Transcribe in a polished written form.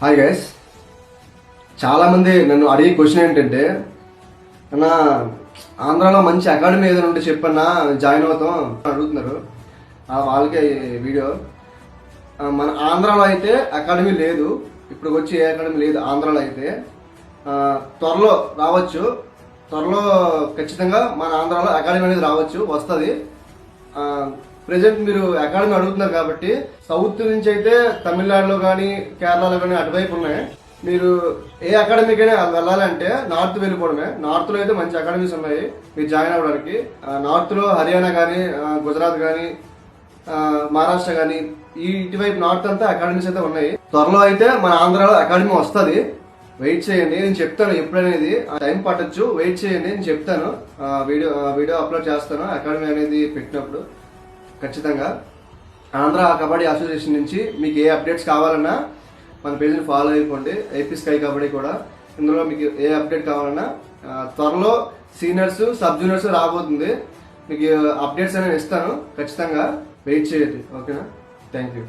Hi guys, చాలామంది నన్ను అడిగే క్వశ్చన్ ఏంటంటే, అన్న ఆంధ్రాలో మంచి అకాడమీ ఏదైనా ఉంటే చెప్పన్నా జాయిన్ అవుతాం అడుగుతున్నారు. వాళ్ళకే వీడియో. మన ఆంధ్రాలో అయితే అకాడమీ లేదు, ఇప్పుడు వచ్చి ఏ అకాడమీ లేదు ఆంధ్రాలో అయితే. త్వరలో రావచ్చు, త్వరలో ఖచ్చితంగా మన ఆంధ్రాలో అకాడమీ అనేది రావచ్చు, వస్తుంది. ప్రజెంట్ మీరు అకాడమీ అడుగుతున్నారు కాబట్టి సౌత్ నుంచి అయితే తమిళనాడులో కానీ కేరళలో కానీ అటువైపు ఉన్నాయి. మీరు ఏ అకాడమీకైనా వెళ్ళాలంటే నార్త్ వెళ్ళిపోవడమే. నార్త్ లో అయితే మంచి అకాడమీస్ ఉన్నాయి మీరు జాయిన్ అవ్వడానికి. నార్త్ లో హర్యానా కానీ, గుజరాత్ కానీ, మహారాష్ట్ర కానీ, ఇటువైపు నార్త్ అంతా అకాడమీస్ అయితే ఉన్నాయి. త్వరలో అయితే మన ఆంధ్రాలో అకాడమీ వస్తుంది, వెయిట్ చేయండి. నేను చెప్తాను ఎప్పుడనేది, టైం పట్టొచ్చు, వెయిట్ చేయండి, నేను చెప్తాను. వీడియో అప్లోడ్ చేస్తాను అకాడమీ అనేది పెట్టినప్పుడు. ఖచ్చితంగా ఆంధ్ర కబడ్డీ అసోసియేషన్ నుంచి మీకు ఏ అప్డేట్స్ కావాలన్నా మన పేజ్ని ఫాలో అయిపోండి. ఏపీ స్కై కబడ్డీ కూడా, ఇందులో మీకు ఏ అప్డేట్ కావాలన్నా త్వరలో సీనియర్స్, సబ్ జూనియర్స్ రాబోతుంది. మీకు అప్డేట్స్ అనేది ఇస్తాను, ఖచ్చితంగా వెయిట్ చేయండి. ఓకేనా? Thank you.